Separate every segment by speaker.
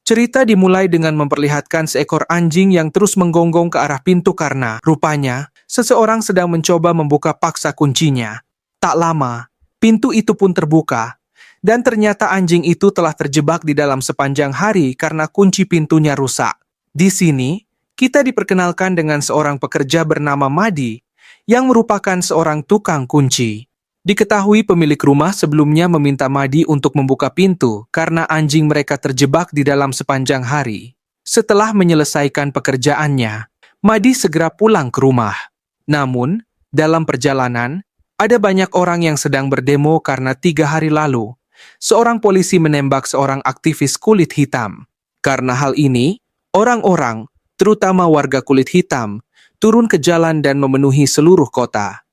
Speaker 1: Cerita dimulai dengan memperlihatkan seekor anjing yang terus menggonggong ke arah pintu karena, rupanya, seseorang sedang mencoba membuka paksa kuncinya. Tak lama, pintu itu pun terbuka, dan ternyata anjing itu telah terjebak di dalam sepanjang hari karena kunci pintunya rusak. Di sini, kita diperkenalkan dengan seorang pekerja bernama Madi, yang merupakan seorang tukang kunci. Diketahui pemilik rumah sebelumnya meminta Madi untuk membuka pintu karena anjing mereka terjebak di dalam sepanjang hari. Setelah menyelesaikan pekerjaannya, Madi segera pulang ke rumah. Namun, dalam perjalanan, ada banyak orang yang sedang berdemo karena 3 hari lalu, seorang polisi menembak seorang aktivis kulit hitam. Karena hal ini, orang-orang, terutama warga kulit hitam, turun ke jalan dan memenuhi seluruh kota.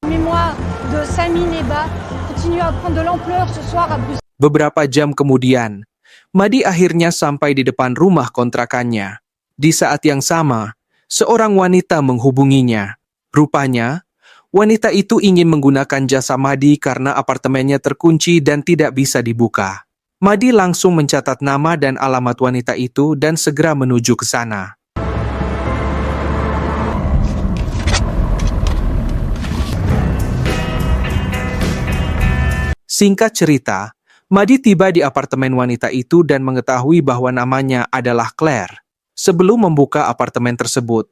Speaker 1: Beberapa jam kemudian, Madi akhirnya sampai di depan rumah kontrakannya. Di saat yang sama, seorang wanita menghubunginya. Rupanya, wanita itu ingin menggunakan jasa Madi karena apartemennya terkunci dan tidak bisa dibuka. Madi langsung mencatat nama dan alamat wanita itu dan segera menuju ke sana. Singkat cerita, Madi tiba di apartemen wanita itu dan mengetahui bahwa namanya adalah Claire. Sebelum membuka apartemen tersebut,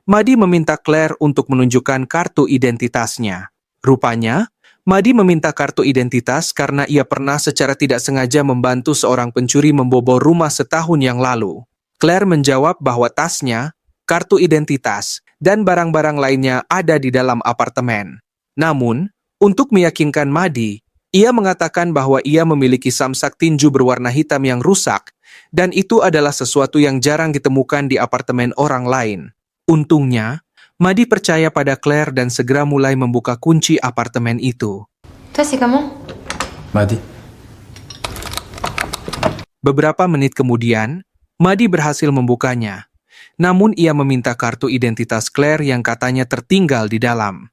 Speaker 1: Madi meminta Claire untuk menunjukkan kartu identitasnya. Rupanya, Madi meminta kartu identitas karena ia pernah secara tidak sengaja membantu seorang pencuri membobol rumah setahun yang lalu. Claire menjawab bahwa tasnya, kartu identitas, dan barang-barang lainnya ada di dalam apartemen. Namun, untuk meyakinkan Madi, ia mengatakan bahwa ia memiliki samsak tinju berwarna hitam yang rusak, dan itu adalah sesuatu yang jarang ditemukan di apartemen orang lain. Untungnya, Madi percaya pada Claire dan segera mulai membuka kunci apartemen itu.
Speaker 2: Toi, c'est comment?
Speaker 3: Madi.
Speaker 1: Beberapa menit kemudian, Madi berhasil membukanya. Namun ia meminta kartu identitas Claire yang katanya tertinggal di dalam.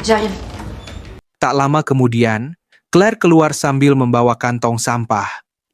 Speaker 2: J'arrive.
Speaker 1: Tak lama kemudian, Claire keluar sambil membawa kantong sampah.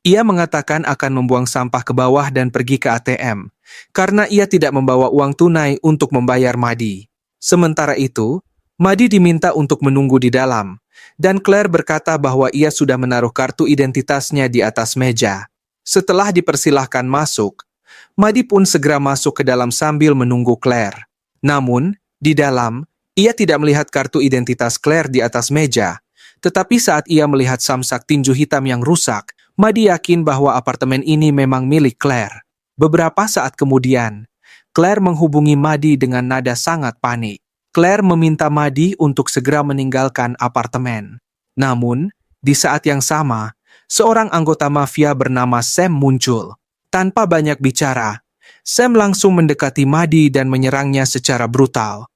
Speaker 1: Ia mengatakan akan membuang sampah ke bawah dan pergi ke ATM, karena ia tidak membawa uang tunai untuk membayar Madi. Sementara itu, Madi diminta untuk menunggu di dalam, dan Claire berkata bahwa ia sudah menaruh kartu identitasnya di atas meja. Setelah dipersilahkan masuk, Madi pun segera masuk ke dalam sambil menunggu Claire. Namun, di dalam, ia tidak melihat kartu identitas Claire di atas meja, tetapi saat ia melihat samsak tinju hitam yang rusak, Madi yakin bahwa apartemen ini memang milik Claire. Beberapa saat kemudian, Claire menghubungi Madi dengan nada sangat panik. Claire meminta Madi untuk segera meninggalkan apartemen. Namun, di saat yang sama, seorang anggota mafia bernama Sam muncul. Tanpa banyak bicara, Sam langsung mendekati Madi dan menyerangnya secara brutal.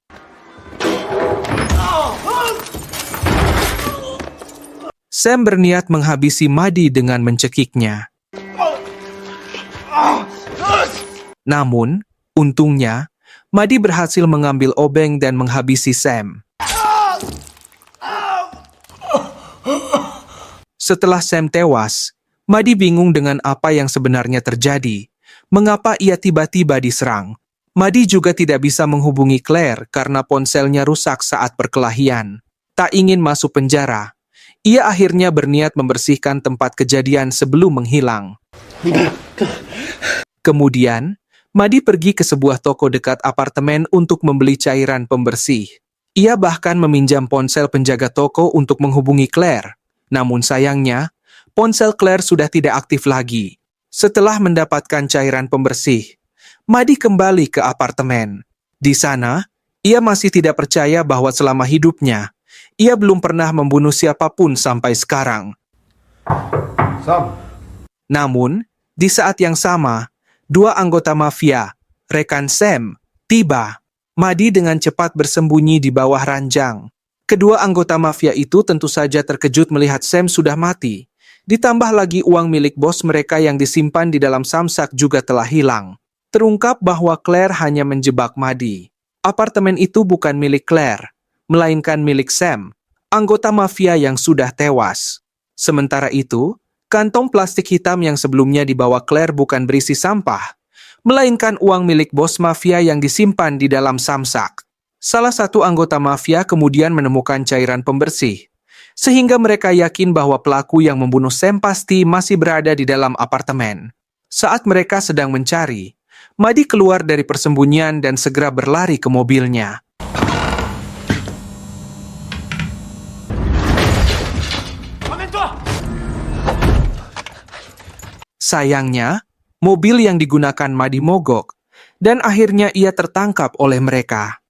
Speaker 1: Sam berniat menghabisi Madi dengan mencekiknya. Namun, untungnya, Madi berhasil mengambil obeng dan menghabisi Sam. Setelah Sam tewas, Madi bingung dengan apa yang sebenarnya terjadi. Mengapa ia tiba-tiba diserang? Madi juga tidak bisa menghubungi Claire karena ponselnya rusak saat perkelahian. Tak ingin masuk penjara, ia akhirnya berniat membersihkan tempat kejadian sebelum menghilang. Kemudian, Madi pergi ke sebuah toko dekat apartemen untuk membeli cairan pembersih. Ia bahkan meminjam ponsel penjaga toko untuk menghubungi Claire. Namun sayangnya, ponsel Claire sudah tidak aktif lagi. Setelah mendapatkan cairan pembersih, Madi kembali ke apartemen. Di sana, ia masih tidak percaya bahwa selama hidupnya, ia belum pernah membunuh siapapun sampai sekarang.
Speaker 3: Sam.
Speaker 1: Namun, di saat yang sama, dua anggota mafia, rekan Sam, tiba. Madi dengan cepat bersembunyi di bawah ranjang. Kedua anggota mafia itu tentu saja terkejut melihat Sam sudah mati. Ditambah lagi uang milik bos mereka yang disimpan di dalam samsak juga telah hilang. Terungkap bahwa Claire hanya menjebak Madi. Apartemen itu bukan milik Claire, melainkan milik Sam, anggota mafia yang sudah tewas. Sementara itu, Kantong plastik hitam yang sebelumnya dibawa Claire bukan berisi sampah, melainkan uang milik bos mafia yang disimpan di dalam samsak. Salah satu anggota mafia kemudian menemukan cairan pembersih, sehingga mereka yakin bahwa pelaku yang membunuh Sam pasti masih berada di dalam apartemen. Saat mereka sedang mencari, Madi keluar dari persembunyian dan segera berlari ke mobilnya. Sayangnya, mobil yang digunakan Madi mogok, dan akhirnya ia tertangkap oleh mereka.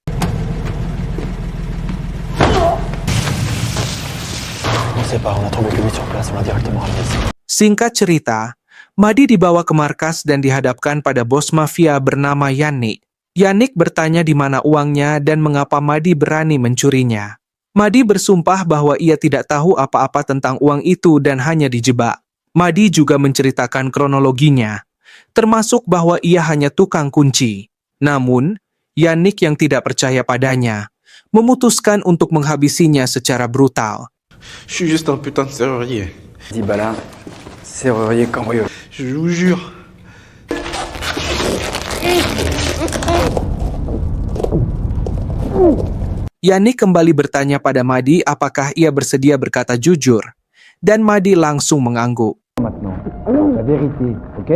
Speaker 1: Singkat cerita, Madi dibawa ke markas dan dihadapkan pada bos mafia bernama Yannick. Yannick bertanya di mana uangnya dan mengapa Madi berani mencurinya. Madi bersumpah bahwa ia tidak tahu apa-apa tentang uang itu dan hanya dijebak. Madi juga menceritakan kronologinya, termasuk bahwa ia hanya tukang kunci. Namun, Yannick yang tidak percaya padanya, memutuskan untuk menghabisinya secara brutal.
Speaker 3: Je suis juste un putain de serrurier.
Speaker 2: Dis Balin, serrurier cambrioleur.
Speaker 3: Je vous jure.
Speaker 1: Yannick kembali bertanya pada Madi apakah ia bersedia berkata jujur, dan Madi langsung mengangguk.
Speaker 2: Maintenant, la vérité, ok?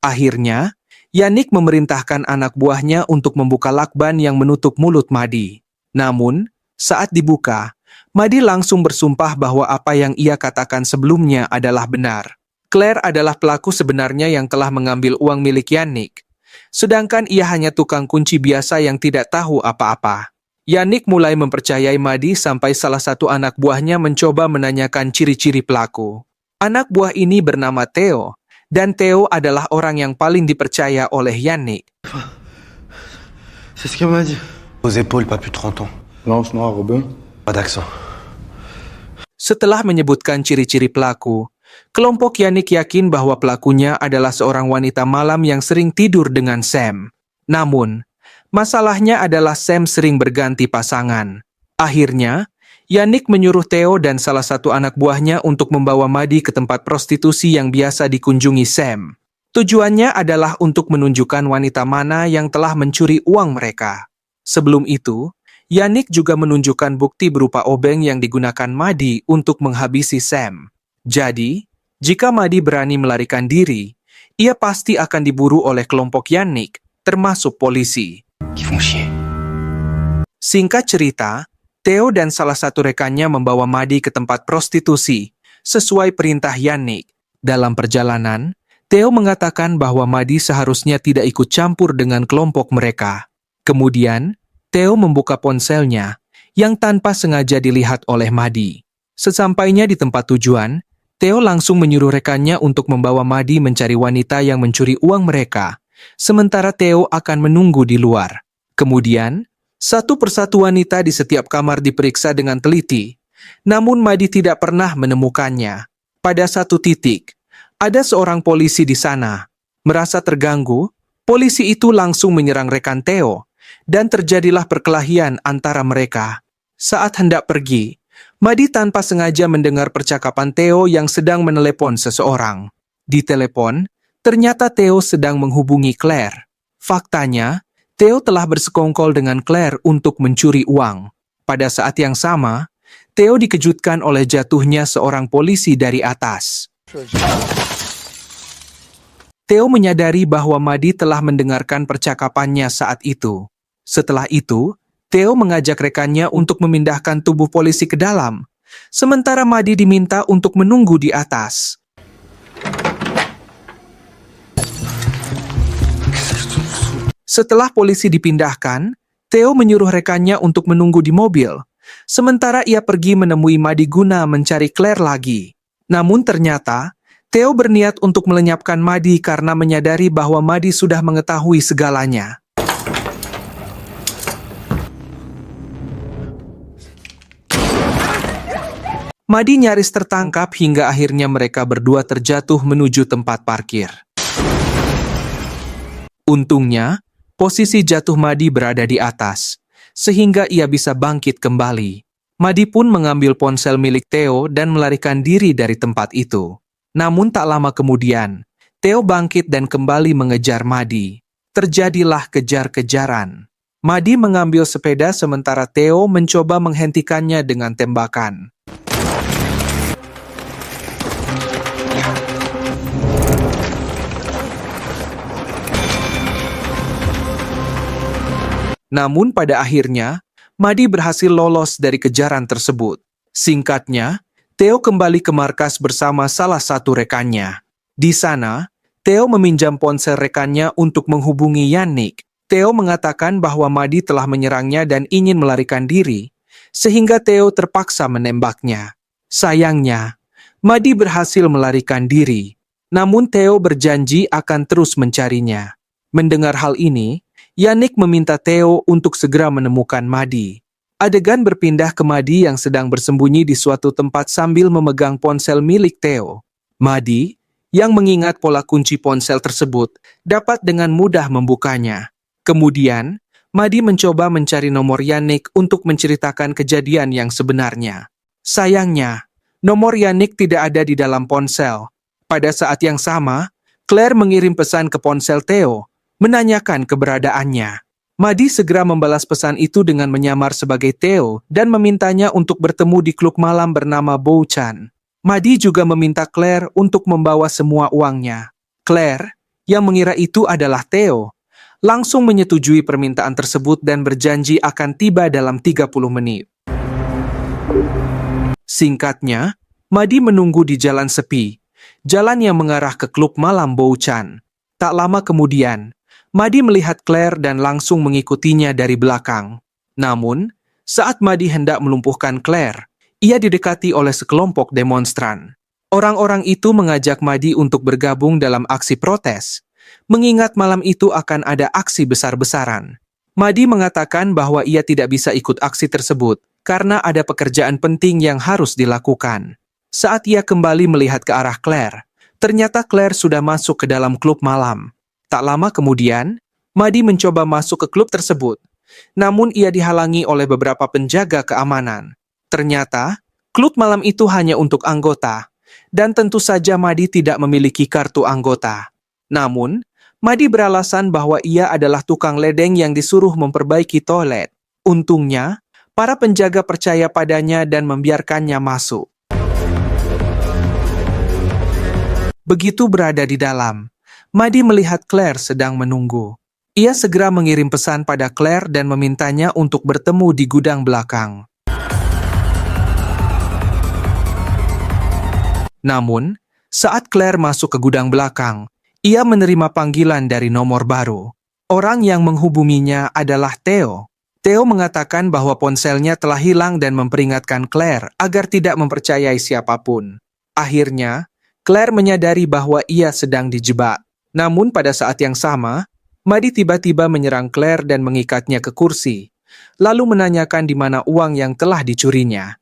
Speaker 1: Akhirnya, Yannick memerintahkan anak buahnya untuk membuka lakban yang menutup mulut Madi. Namun, saat dibuka, Madi langsung bersumpah bahwa apa yang ia katakan sebelumnya adalah benar. Claire adalah pelaku sebenarnya yang telah mengambil uang milik Yannick, sedangkan ia hanya tukang kunci biasa yang tidak tahu apa-apa. Yannick mulai mempercayai Madi sampai salah satu anak buahnya mencoba menanyakan ciri-ciri pelaku. Anak buah ini bernama Theo, dan Theo adalah orang yang paling dipercaya oleh Yannick.
Speaker 3: C'est ce qu'elle m'a dit. Aux épaules, pas plus de 30 ans.
Speaker 2: Blanche, noire, rebeu.
Speaker 3: Pas d'accent.
Speaker 1: Setelah menyebutkan ciri-ciri pelaku, kelompok Yannick yakin bahwa pelakunya adalah seorang wanita malam yang sering tidur dengan Sam. Namun, masalahnya adalah Sam sering berganti pasangan. Akhirnya, Yannick menyuruh Theo dan salah satu anak buahnya untuk membawa Madi ke tempat prostitusi yang biasa dikunjungi Sam. Tujuannya adalah untuk menunjukkan wanita mana yang telah mencuri uang mereka. Sebelum itu, Yannick juga menunjukkan bukti berupa obeng yang digunakan Madi untuk menghabisi Sam. Jadi, jika Madi berani melarikan diri, ia pasti akan diburu oleh kelompok Yannick, termasuk polisi.
Speaker 2: Qui font chier.
Speaker 1: Singkat cerita, Theo dan salah satu rekannya membawa Madi ke tempat prostitusi, sesuai perintah Yannick. Dalam perjalanan, Theo mengatakan bahwa Madi seharusnya tidak ikut campur dengan kelompok mereka. Kemudian, Theo membuka ponselnya, yang tanpa sengaja dilihat oleh Madi. Sesampainya di tempat tujuan, Theo langsung menyuruh rekannya untuk membawa Madi mencari wanita yang mencuri uang mereka, sementara Theo akan menunggu di luar. Kemudian, satu persatu wanita di setiap kamar diperiksa dengan teliti, namun Madi tidak pernah menemukannya. Pada satu titik, ada seorang polisi di sana. Merasa terganggu, polisi itu langsung menyerang rekan Theo, dan terjadilah perkelahian antara mereka. Saat hendak pergi, Madi tanpa sengaja mendengar percakapan Theo yang sedang menelepon seseorang. Di telepon, ternyata Theo sedang menghubungi Claire. Faktanya, Theo telah bersekongkol dengan Claire untuk mencuri uang. Pada saat yang sama, Theo dikejutkan oleh jatuhnya seorang polisi dari atas. Theo menyadari bahwa Madi telah mendengarkan percakapannya saat itu. Setelah itu, Theo mengajak rekannya untuk memindahkan tubuh polisi ke dalam, sementara Madi diminta untuk menunggu di atas. Setelah polisi dipindahkan, Theo menyuruh rekannya untuk menunggu di mobil, sementara ia pergi menemui Madi guna mencari Claire lagi. Namun ternyata, Theo berniat untuk melenyapkan Madi karena menyadari bahwa Madi sudah mengetahui segalanya. Madi nyaris tertangkap hingga akhirnya mereka berdua terjatuh menuju tempat parkir. Untungnya, posisi jatuh Madi berada di atas, sehingga ia bisa bangkit kembali. Madi pun mengambil ponsel milik Theo dan melarikan diri dari tempat itu. Namun tak lama kemudian, Theo bangkit dan kembali mengejar Madi. Terjadilah kejar-kejaran. Madi mengambil sepeda sementara Theo mencoba menghentikannya dengan tembakan. Namun pada akhirnya, Madi berhasil lolos dari kejaran tersebut. Singkatnya, Theo kembali ke markas bersama salah satu rekannya. Di sana, Theo meminjam ponsel rekannya untuk menghubungi Yannick. Theo mengatakan bahwa Madi telah menyerangnya dan ingin melarikan diri, sehingga Theo terpaksa menembaknya. Sayangnya, Madi berhasil melarikan diri, namun Theo berjanji akan terus mencarinya. Mendengar hal ini, Yannick meminta Theo untuk segera menemukan Madi. Adegan berpindah ke Madi yang sedang bersembunyi di suatu tempat sambil memegang ponsel milik Theo. Madi, yang mengingat pola kunci ponsel tersebut, dapat dengan mudah membukanya. Kemudian, Madi mencoba mencari nomor Yannick untuk menceritakan kejadian yang sebenarnya. Sayangnya, nomor Yannick tidak ada di dalam ponsel. Pada saat yang sama, Claire mengirim pesan ke ponsel Theo, menanyakan keberadaannya. Madi segera membalas pesan itu dengan menyamar sebagai Theo dan memintanya untuk bertemu di klub malam bernama Bouchan. Madi juga meminta Claire untuk membawa semua uangnya. Claire, yang mengira itu adalah Theo, langsung menyetujui permintaan tersebut dan berjanji akan tiba dalam 30 menit. Singkatnya, Madi menunggu di jalan sepi, jalan yang mengarah ke klub malam Bouchan. Tak lama kemudian, Madi melihat Claire dan langsung mengikutinya dari belakang. Namun, saat Madi hendak melumpuhkan Claire, ia didekati oleh sekelompok demonstran. Orang-orang itu mengajak Madi untuk bergabung dalam aksi protes, mengingat malam itu akan ada aksi besar-besaran. Madi mengatakan bahwa ia tidak bisa ikut aksi tersebut karena ada pekerjaan penting yang harus dilakukan. Saat ia kembali melihat ke arah Claire, ternyata Claire sudah masuk ke dalam klub malam. Tak lama kemudian, Madi mencoba masuk ke klub tersebut, namun ia dihalangi oleh beberapa penjaga keamanan. Ternyata, klub malam itu hanya untuk anggota, dan tentu saja Madi tidak memiliki kartu anggota. Namun, Madi beralasan bahwa ia adalah tukang ledeng yang disuruh memperbaiki toilet. Untungnya, para penjaga percaya padanya dan membiarkannya masuk. Begitu berada di dalam, Madi melihat Claire sedang menunggu. Ia segera mengirim pesan pada Claire dan memintanya untuk bertemu di gudang belakang. Namun, saat Claire masuk ke gudang belakang, ia menerima panggilan dari nomor baru. Orang yang menghubunginya adalah Theo. Theo mengatakan bahwa ponselnya telah hilang dan memperingatkan Claire agar tidak mempercayai siapapun. Akhirnya, Claire menyadari bahwa ia sedang dijebak. Namun pada saat yang sama, Madi tiba-tiba menyerang Claire dan mengikatnya ke kursi, lalu menanyakan di mana uang yang telah dicurinya.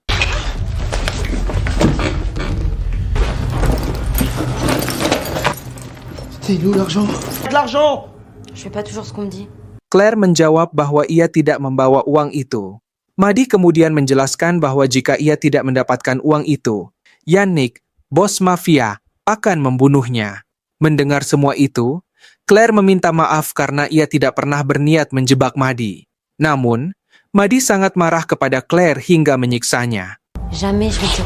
Speaker 3: C'est où l'argent?
Speaker 4: De l'argent!
Speaker 5: Je fais pas toujours ce qu'on me dit.
Speaker 1: Claire menjawab bahwa ia tidak membawa uang itu. Madi kemudian menjelaskan bahwa jika ia tidak mendapatkan uang itu, Yannick, bos mafia, akan membunuhnya. Mendengar semua itu, Claire meminta maaf karena ia tidak pernah berniat menjebak Madi. Namun, Madi sangat marah kepada Claire hingga menyiksanya.
Speaker 5: Jamais je vais te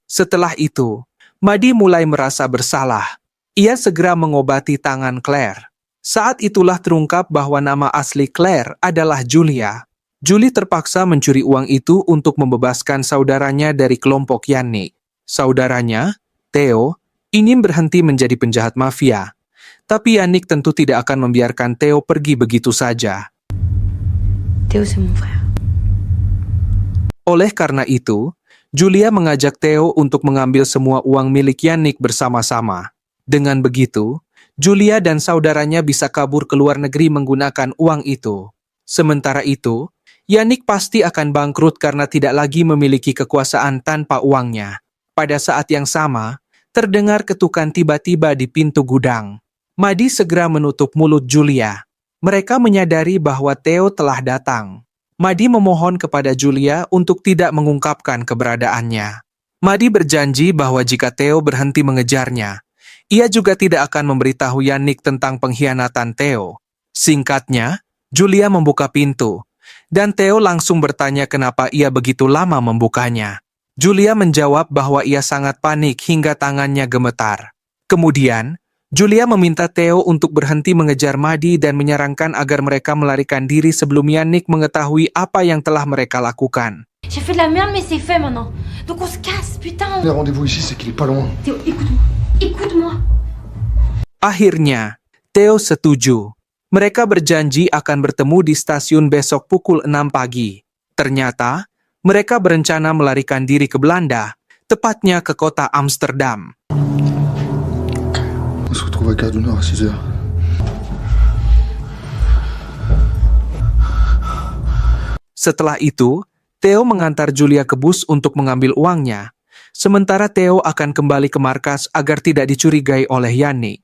Speaker 1: Setelah itu, Madi mulai merasa bersalah. Ia segera mengobati tangan Claire. Saat itulah terungkap bahwa nama asli Claire adalah Julia. Julie terpaksa mencuri uang itu untuk membebaskan saudaranya dari kelompok Yannick. Saudaranya, Theo, ingin berhenti menjadi penjahat mafia. Tapi Yannick tentu tidak akan membiarkan Theo pergi begitu saja.
Speaker 5: Théo, c'est mon frère.
Speaker 1: Oleh karena itu, Julia mengajak Theo untuk mengambil semua uang milik Yannick bersama-sama. Dengan begitu, Julia dan saudaranya bisa kabur ke luar negeri menggunakan uang itu. Sementara itu, Yannick pasti akan bangkrut karena tidak lagi memiliki kekuasaan tanpa uangnya. Pada saat yang sama, terdengar ketukan tiba-tiba di pintu gudang. Madi segera menutup mulut Julia. Mereka menyadari bahwa Theo telah datang. Madi memohon kepada Julia untuk tidak mengungkapkan keberadaannya. Madi berjanji bahwa jika Theo berhenti mengejarnya, ia juga tidak akan memberitahu Yannick tentang pengkhianatan Theo. Singkatnya, Julia membuka pintu, dan Theo langsung bertanya kenapa ia begitu lama membukanya. Julia menjawab bahwa ia sangat panik hingga tangannya gemetar. Kemudian, Julia meminta Theo untuk berhenti mengejar Madi dan menyarankan agar mereka melarikan diri sebelum Yannick mengetahui apa yang telah mereka lakukan.
Speaker 5: J'ai fait de la merde, mais c'est fait maintenant. Donc on se casse, putain.
Speaker 3: Le rendez-vous ici, c'est qu'il est pas loin.
Speaker 5: Théo, écoute-moi. Écoute-moi.
Speaker 1: Akhirnya, Theo setuju. Mereka berjanji akan bertemu di stasiun besok pukul 6 pagi. Ternyata, mereka berencana melarikan diri ke Belanda, tepatnya ke kota Amsterdam.
Speaker 3: On se retrouve à Gare du Nord à 6 heures.
Speaker 1: Setelah itu, Theo mengantar Julia ke bus untuk mengambil uangnya, sementara Theo akan kembali ke markas agar tidak dicurigai oleh Yannick.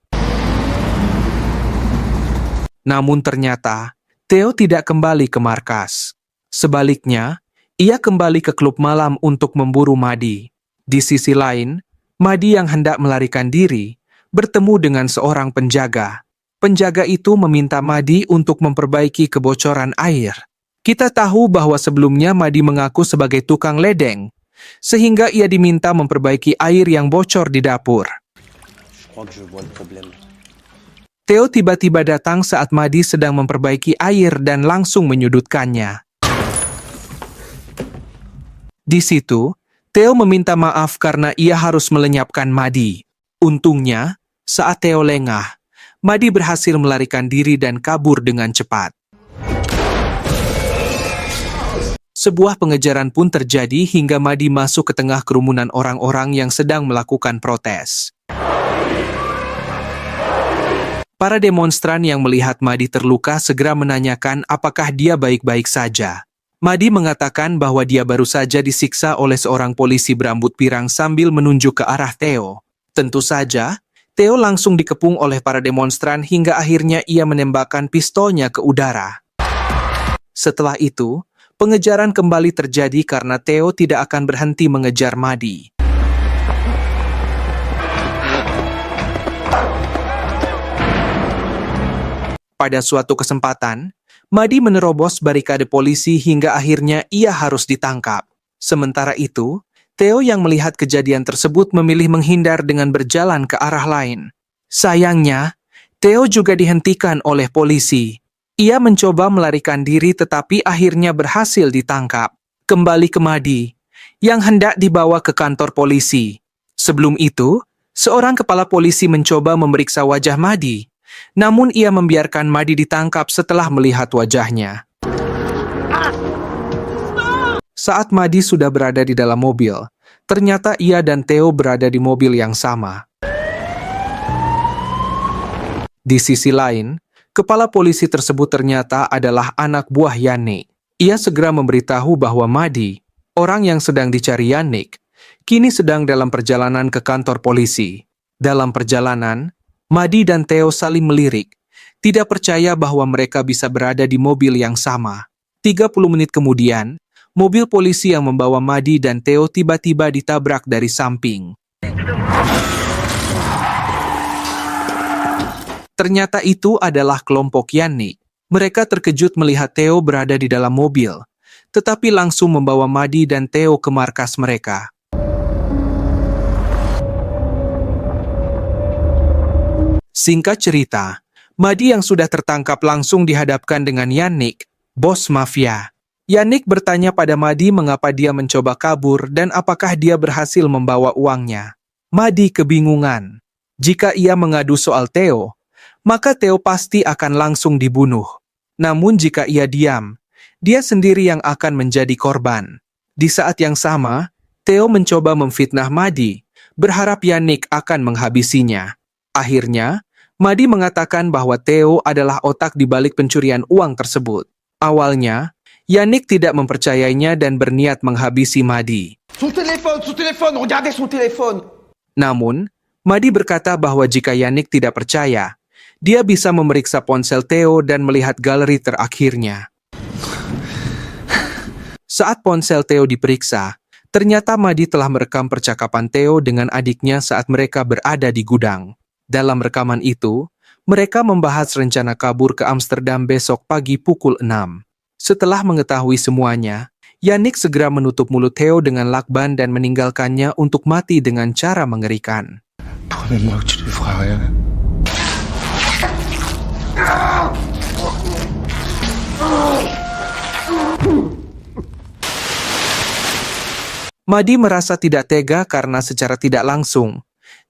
Speaker 1: Namun ternyata, Theo tidak kembali ke markas. Sebaliknya, ia kembali ke klub malam untuk memburu Madi. Di sisi lain, Madi yang hendak melarikan diri, bertemu dengan seorang penjaga. Penjaga itu meminta Madi untuk memperbaiki kebocoran air. Kita tahu bahwa sebelumnya Madi mengaku sebagai tukang ledeng, sehingga ia diminta memperbaiki air yang bocor di dapur. Theo tiba-tiba datang saat Madi sedang memperbaiki air dan langsung menyudutkannya. Di situ, Theo meminta maaf karena ia harus melenyapkan Madi. Untungnya, saat Theo lengah, Madi berhasil melarikan diri dan kabur dengan cepat. Sebuah pengejaran pun terjadi hingga Madi masuk ke tengah kerumunan orang-orang yang sedang melakukan protes. Para demonstran yang melihat Madi terluka segera menanyakan apakah dia baik-baik saja. Madi mengatakan bahwa dia baru saja disiksa oleh seorang polisi berambut pirang sambil menunjuk ke arah Theo. Tentu saja, Theo langsung dikepung oleh para demonstran hingga akhirnya ia menembakkan pistolnya ke udara. Setelah itu, pengejaran kembali terjadi karena Theo tidak akan berhenti mengejar Madi. Pada suatu kesempatan, Madi menerobos barikade polisi hingga akhirnya ia harus ditangkap. Sementara itu, Theo yang melihat kejadian tersebut memilih menghindar dengan berjalan ke arah lain. Sayangnya, Theo juga dihentikan oleh polisi. Ia mencoba melarikan diri tetapi akhirnya berhasil ditangkap. Kembali ke Madi, yang hendak dibawa ke kantor polisi. Sebelum itu, seorang kepala polisi mencoba memeriksa wajah Madi. Namun ia membiarkan Madi ditangkap setelah melihat wajahnya. Saat Madi sudah berada di dalam mobil, ternyata ia dan Theo berada di mobil yang sama. Di sisi lain, kepala polisi tersebut ternyata adalah anak buah Yannick. Ia segera memberitahu bahwa Madi, orang yang sedang dicari Yannick, kini sedang dalam perjalanan ke kantor polisi. Dalam perjalanan, Madi dan Theo saling melirik, tidak percaya bahwa mereka bisa berada di mobil yang sama. 30 menit kemudian, mobil polisi yang membawa Madi dan Theo tiba-tiba ditabrak dari samping. Ternyata itu adalah kelompok Yannick. Mereka terkejut melihat Theo berada di dalam mobil, tetapi langsung membawa Madi dan Theo ke markas mereka. Singkat cerita, Madi yang sudah tertangkap langsung dihadapkan dengan Yannick, bos mafia. Yannick bertanya pada Madi mengapa dia mencoba kabur dan apakah dia berhasil membawa uangnya. Madi kebingungan. Jika ia mengadu soal Theo, maka Theo pasti akan langsung dibunuh. Namun jika ia diam, dia sendiri yang akan menjadi korban. Di saat yang sama, Theo mencoba memfitnah Madi, berharap Yannick akan menghabisinya. Akhirnya, Madi mengatakan bahwa Theo adalah otak di balik pencurian uang tersebut. Awalnya, Yannick tidak mempercayainya dan berniat menghabisi Madi.
Speaker 3: Son téléphone, regardez son téléphone.
Speaker 1: Namun, Madi berkata bahwa jika Yannick tidak percaya, Dia bisa memeriksa ponsel Theo dan melihat galeri terakhirnya. Saat ponsel Theo diperiksa, ternyata Madi telah merekam percakapan Theo dengan adiknya saat mereka berada di gudang. Dalam rekaman itu, mereka membahas rencana kabur ke Amsterdam besok pagi pukul 6. Setelah mengetahui semuanya, Yannick segera menutup mulut Theo dengan lakban dan meninggalkannya untuk mati dengan cara mengerikan.
Speaker 3: Promets-moi que tu lui feras rien.
Speaker 1: Madi merasa tidak tega karena secara tidak langsung,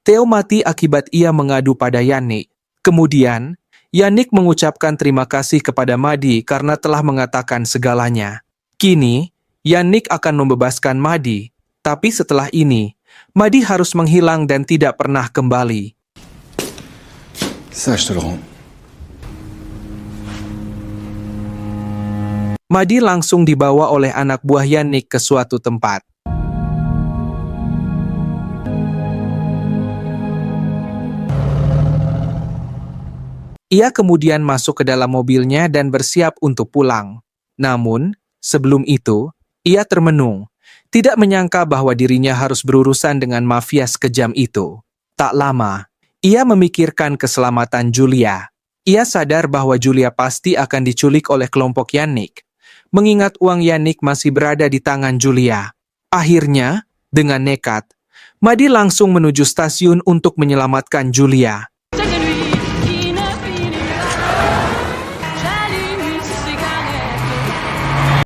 Speaker 1: Theo mati akibat ia mengadu pada Yannick. Kemudian, Yannick mengucapkan terima kasih kepada Madi karena telah mengatakan segalanya. Kini, Yannick akan membebaskan Madi, tapi setelah ini, Madi harus menghilang dan tidak pernah kembali.
Speaker 2: Ça, je te le rends.
Speaker 1: Madi langsung dibawa oleh anak buah Yannick ke suatu tempat. Ia kemudian masuk ke dalam mobilnya dan bersiap untuk pulang. Namun, sebelum itu, ia termenung, tidak menyangka bahwa dirinya harus berurusan dengan mafia sekejam itu. Tak lama, ia memikirkan keselamatan Julia. Ia sadar bahwa Julia pasti akan diculik oleh kelompok Yannick, mengingat uang Yannick masih berada di tangan Julia. Akhirnya, dengan nekat, Madi langsung menuju stasiun untuk menyelamatkan Julia.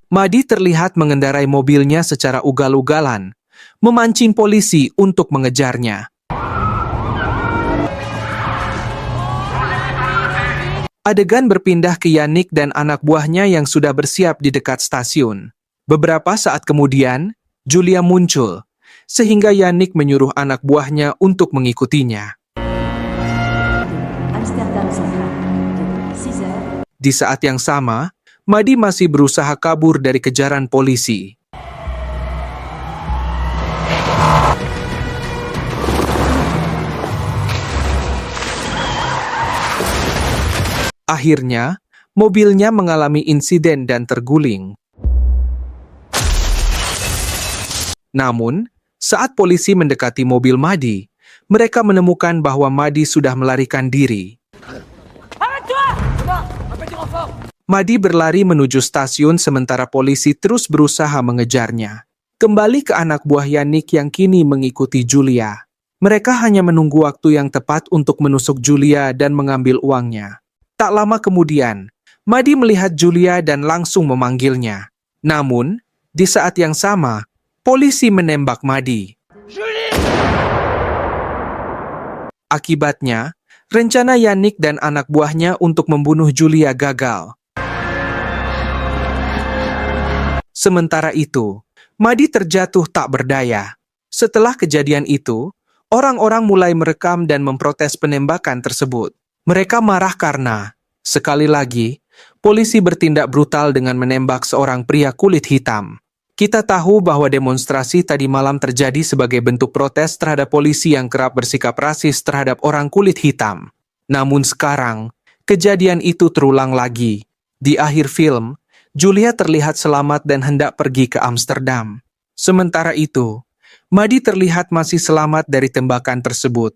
Speaker 1: Madi terlihat mengendarai mobilnya secara ugal-ugalan, memancing polisi untuk mengejarnya. Adegan berpindah ke Yannick dan anak buahnya yang sudah bersiap di dekat stasiun. Beberapa saat kemudian, Julia muncul, sehingga Yannick menyuruh anak buahnya untuk mengikutinya.
Speaker 4: Amsterdam Central, 6 heures.
Speaker 1: Di saat yang sama, Madi masih berusaha kabur dari kejaran polisi. Akhirnya, mobilnya mengalami insiden dan terguling. Namun, saat polisi mendekati mobil Madi, mereka menemukan bahwa Madi sudah melarikan diri. Madi berlari menuju stasiun sementara polisi terus berusaha mengejarnya. Kembali ke anak buah Yannick yang kini mengikuti Julia. Mereka hanya menunggu waktu yang tepat untuk menusuk Julia dan mengambil uangnya. Tak lama kemudian, Madi melihat Julia dan langsung memanggilnya. Namun, di saat yang sama, polisi menembak Madi. Akibatnya, rencana Yannick dan anak buahnya untuk membunuh Julia gagal. Sementara itu, Madi terjatuh tak berdaya. Setelah kejadian itu, orang-orang mulai merekam dan memprotes penembakan tersebut. Mereka marah karena, sekali lagi, polisi bertindak brutal dengan menembak seorang pria kulit hitam. Kita tahu bahwa demonstrasi tadi malam terjadi sebagai bentuk protes terhadap polisi yang kerap bersikap rasis terhadap orang kulit hitam. Namun sekarang, kejadian itu terulang lagi. Di akhir film, Julia terlihat selamat dan hendak pergi ke Amsterdam. Sementara itu, Madi terlihat masih selamat dari tembakan tersebut.